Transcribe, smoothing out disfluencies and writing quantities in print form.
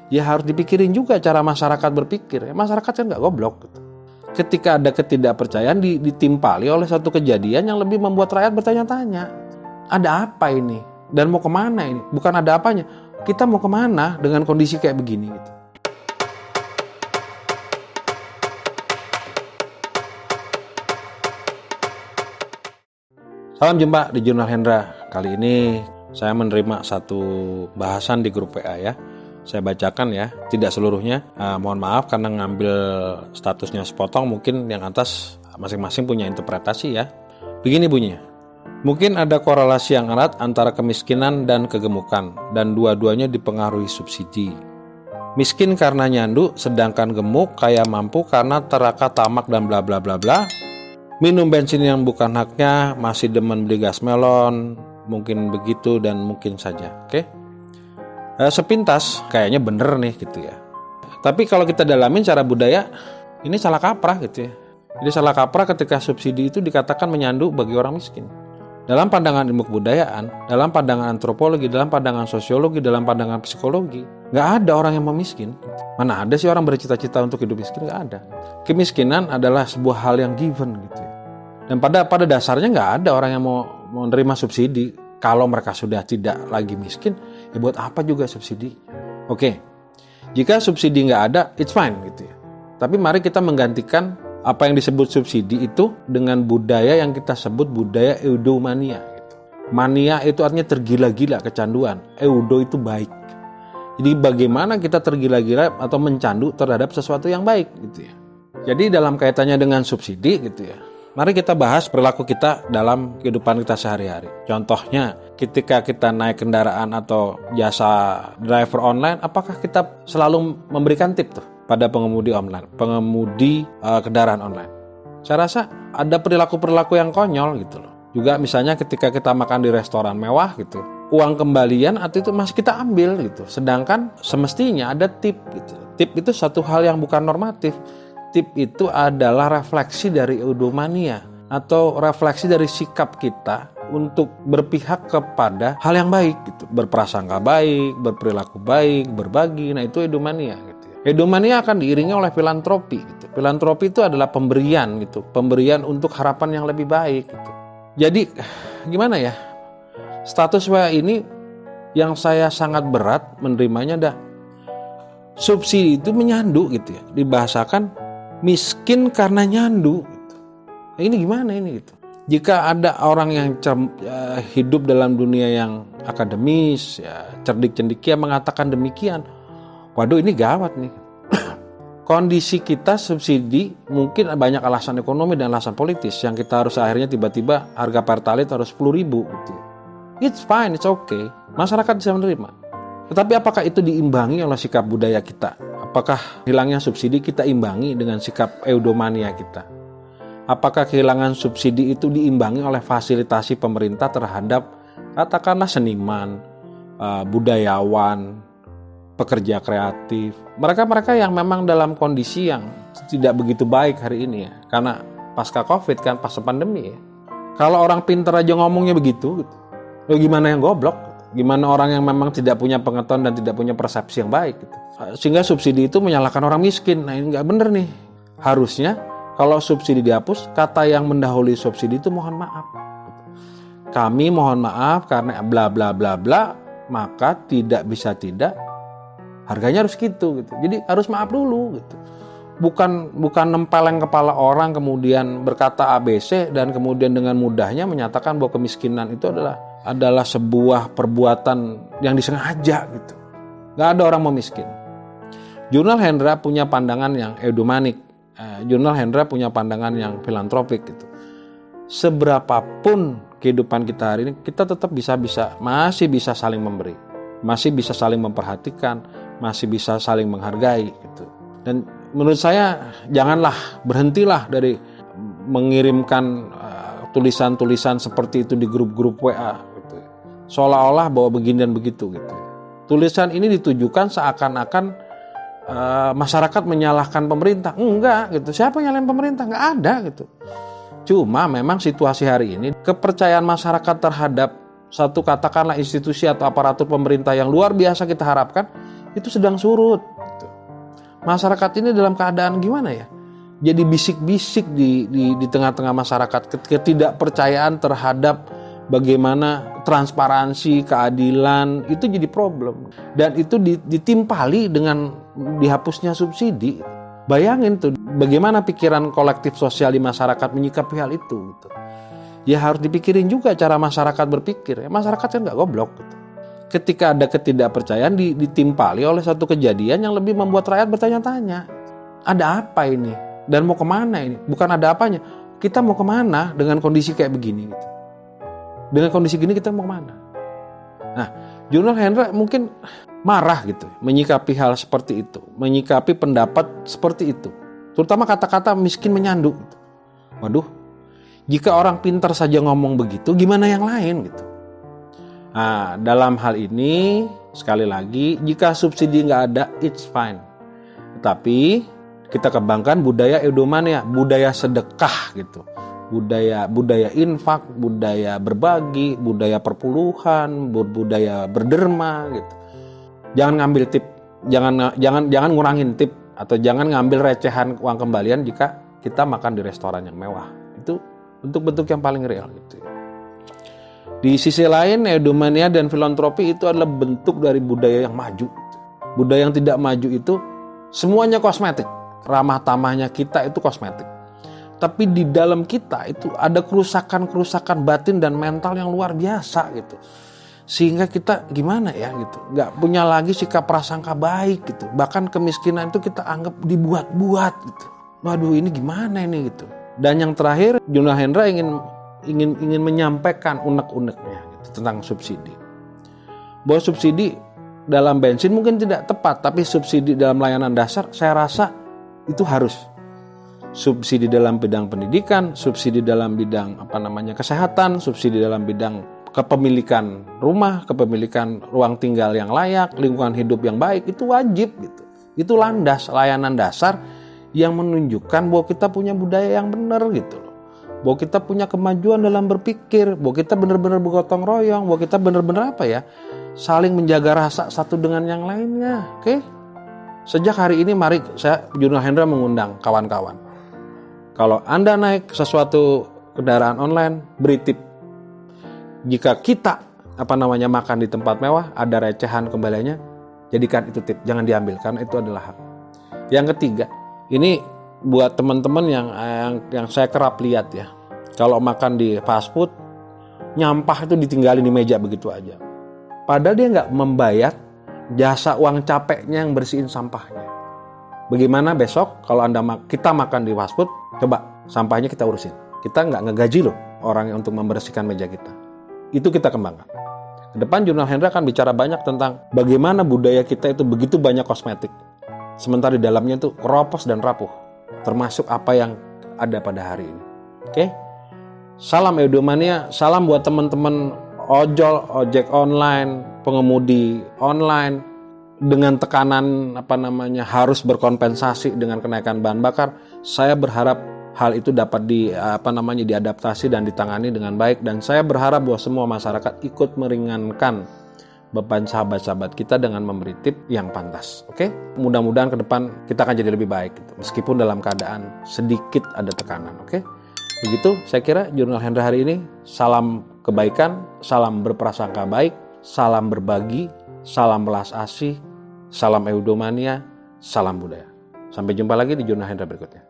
ya harus dipikirin juga cara masyarakat berpikir. Masyarakat kan nggak goblok gitu. Ketika ada ketidakpercayaan ditimpali oleh satu kejadian yang lebih membuat rakyat bertanya-tanya. Ada apa ini? Dan mau kemana ini? Bukan ada apanya. Kita mau kemana dengan kondisi kayak begini gitu. Salam jumpa di Jurnal Hendra. Kali ini saya menerima satu bahasan di grup WA ya. Saya bacakan ya, tidak seluruhnya. Mohon maaf karena ngambil statusnya sepotong, mungkin yang atas masing-masing punya interpretasi ya. Begini bunyinya. Mungkin ada korelasi yang erat antara kemiskinan dan kegemukan, dan dua-duanya dipengaruhi subsidi. Miskin karena nyandu, sedangkan gemuk kaya mampu karena teraka tamak dan bla bla bla bla. Minum bensin yang bukan haknya, masih demen beli gas melon, mungkin begitu dan mungkin saja. Oke? Sepintas kayaknya bener nih gitu ya. Tapi kalau kita dalamin secara budaya, ini salah kaprah gitu ya. Jadi salah kaprah ketika subsidi itu dikatakan menyandu bagi orang miskin. Dalam pandangan ilmu kebudayaan, dalam pandangan antropologi, dalam pandangan sosiologi, dalam pandangan psikologi, nggak ada orang yang mau miskin. Mana ada sih orang bercita-cita untuk hidup miskin? Nggak ada. Kemiskinan adalah sebuah hal yang given gitu ya. Dan pada dasarnya nggak ada orang yang mau menerima subsidi. Kalau mereka sudah tidak lagi miskin, ya buat apa juga subsidi? Oke, jika subsidi nggak ada, it's fine gitu ya. Tapi mari kita menggantikan apa yang disebut subsidi itu dengan budaya yang kita sebut budaya eudomania. Gitu. Mania itu artinya tergila-gila, kecanduan. Eudo itu baik. Jadi bagaimana kita tergila-gila atau mencandu terhadap sesuatu yang baik gitu ya. Jadi dalam kaitannya dengan subsidi gitu ya. Mari kita bahas perilaku kita dalam kehidupan kita sehari-hari. Contohnya, ketika kita naik kendaraan atau jasa driver online, apakah kita selalu memberikan tip tuh pada pengemudi online, pengemudi kendaraan online? Saya rasa ada perilaku-perilaku yang konyol gitu loh. Juga misalnya ketika kita makan di restoran mewah gitu, uang kembalian atau itu masih kita ambil gitu. Sedangkan semestinya ada tip gitu. Tip itu satu hal yang bukan normatif. Tip itu adalah refleksi dari eudomania atau refleksi dari sikap kita untuk berpihak kepada hal yang baik gitu. Berprasangka baik, berperilaku baik, berbagi. Nah itu eudomania gitu. Eudomania akan diiringi oleh filantropi gitu. Filantropi itu adalah pemberian gitu. Pemberian untuk harapan yang lebih baik gitu. Jadi gimana ya? Status WA ini yang saya sangat berat menerimanya dah. Subsidi itu menyandu gitu ya. Dibahasakan miskin karena nyandu gitu. Nah, ini gimana ini gitu. Jika ada orang yang hidup dalam dunia yang akademis ya, cerdik cendekia mengatakan demikian, waduh ini gawat nih. Kondisi kita subsidi mungkin banyak alasan ekonomi dan alasan politis yang kita harus akhirnya tiba-tiba harga pertalite harus 10.000 gitu. It's fine, it's okay. Masyarakat bisa menerima. Tetapi apakah itu diimbangi oleh sikap budaya kita? Apakah hilangnya subsidi kita imbangi dengan sikap eudomania kita? Apakah kehilangan subsidi itu diimbangi oleh fasilitasi pemerintah terhadap katakanlah seniman, budayawan, pekerja kreatif, mereka-mereka yang memang dalam kondisi yang tidak begitu baik hari ini ya, karena pasca COVID kan, pasca pandemi ya. Kalau orang pintar aja ngomongnya begitu, gitu. Gimana yang goblok? Gimana orang yang memang tidak punya pengetahuan dan tidak punya persepsi yang baik gitu. Sehingga subsidi itu menyalahkan orang miskin. Nah ini nggak bener nih. Harusnya kalau subsidi dihapus, kata yang mendahului subsidi itu mohon maaf. Kami mohon maaf karena bla bla bla bla, maka tidak bisa tidak. Harganya harus gitu. Jadi harus maaf dulu gitu. Bukan nempeleng kepala orang kemudian berkata ABC dan kemudian dengan mudahnya menyatakan bahwa kemiskinan itu adalah sebuah perbuatan yang disengaja gitu. Gak ada orang mau miskin. Jurnal Hendra punya pandangan yang eudomanik. Jurnal Hendra punya pandangan yang filantropik gitu. Seberapapun kehidupan kita hari ini, kita tetap masih bisa saling memberi. Masih bisa saling memperhatikan, masih bisa saling menghargai gitu. Dan menurut saya berhentilah dari mengirimkan tulisan-tulisan seperti itu di grup-grup WA gitu. Seolah-olah bahwa begini dan begitu gitu. Tulisan ini ditujukan seakan-akan masyarakat menyalahkan pemerintah. Enggak gitu. Siapa yang nyalahin pemerintah? Enggak ada gitu. Cuma memang situasi hari ini kepercayaan masyarakat terhadap satu katakanlah institusi atau aparatur pemerintah yang luar biasa kita harapkan itu sedang surut. Masyarakat ini dalam keadaan gimana ya? Jadi bisik-bisik di tengah-tengah masyarakat, ketidakpercayaan terhadap bagaimana transparansi, keadilan itu jadi problem. Dan itu ditimpali dengan dihapusnya subsidi. Bayangin tuh bagaimana pikiran kolektif sosial di masyarakat menyikapi hal itu. Gitu. Ya harus dipikirin juga cara masyarakat berpikir. Masyarakat kan nggak goblok. Gitu. Ketika ada ketidakpercayaan ditimpali oleh satu kejadian yang lebih membuat rakyat bertanya-tanya. Ada apa ini? Dan mau kemana ini? Bukan ada apanya. Kita mau kemana dengan kondisi kayak begini? Gitu. Dengan kondisi gini kita mau kemana? Nah, Jurnal Hendra mungkin marah gitu. Menyikapi hal seperti itu. Menyikapi pendapat seperti itu. Terutama kata-kata miskin menyandu. Gitu. Waduh, jika orang pintar saja ngomong begitu, gimana yang lain gitu? Nah, dalam hal ini, sekali lagi, jika subsidi nggak ada, it's fine. Tapi kita kembangkan budaya eudomania, budaya sedekah gitu, budaya infak, budaya berbagi, budaya perpuluhan, budaya berderma gitu. Jangan ngambil tip, jangan ngurangin tip atau jangan ngambil recehan uang kembalian jika kita makan di restoran yang mewah. Itu bentuk-bentuk yang paling real gitu. Di sisi lain, eudomania dan filantropi itu adalah bentuk dari budaya yang maju. Budaya yang tidak maju itu semuanya kosmetik. Ramah tamahnya kita itu kosmetik. Tapi di dalam kita itu ada kerusakan-kerusakan batin dan mental yang luar biasa gitu. Sehingga kita gimana ya gitu. Gak punya lagi sikap prasangka baik gitu. Bahkan kemiskinan itu kita anggap dibuat-buat gitu. Waduh ini gimana ini gitu. Dan yang terakhir, Jurnal Hendra ingin menyampaikan unek-uneknya gitu, tentang subsidi. Bahwa subsidi dalam bensin mungkin tidak tepat. Tapi subsidi dalam layanan dasar saya rasa itu harus. Subsidi dalam bidang pendidikan, subsidi dalam bidang kesehatan, subsidi dalam bidang kepemilikan rumah, kepemilikan ruang tinggal yang layak, lingkungan hidup yang baik, itu wajib gitu. Itu landas layanan dasar yang menunjukkan bahwa kita punya budaya yang benar gitu loh. Bahwa kita punya kemajuan dalam berpikir, bahwa kita benar-benar bergotong royong, bahwa kita benar-benar saling menjaga rasa satu dengan yang lainnya. Oke? Sejak hari ini mari Jurnal Hendra mengundang kawan-kawan. Kalau Anda naik sesuatu kendaraan online, beri tip. Jika kita makan di tempat mewah, ada recehan kembaliannya, jadikan itu tip, jangan diambil karena itu adalah hak. Yang ketiga, ini buat teman-teman yang saya kerap lihat ya. Kalau makan di fast food, nyampah itu ditinggalin di meja begitu aja. Padahal dia nggak membayar jasa uang capeknya yang bersihin sampahnya. Bagaimana besok kalau kita makan di fast food, coba sampahnya kita urusin. Kita nggak ngegaji loh orang untuk membersihkan meja kita. Itu kita kembangkan. Ke depan Jurnal Hendra akan bicara banyak tentang bagaimana budaya kita itu begitu banyak kosmetik. Sementara di dalamnya itu keropos dan rapuh. Termasuk apa yang ada pada hari ini. Oke? Salam eudomania, salam buat teman-teman ojol, ojek online, pengemudi online dengan tekanan harus berkompensasi dengan kenaikan bahan bakar. Saya berharap hal itu dapat diadaptasi dan ditangani dengan baik, dan saya berharap bahwa semua masyarakat ikut meringankan beban sahabat-sahabat kita dengan memberi tip yang pantas. Oke? Mudah-mudahan ke depan kita akan jadi lebih baik gitu, meskipun dalam keadaan sedikit ada tekanan. Oke? Begitu saya kira Jurnal Hendra hari ini. Salam kebaikan, salam berprasangka baik, salam berbagi, salam belas asih, salam eudomania, salam budaya. Sampai jumpa lagi di Jurnal Hendra berikutnya.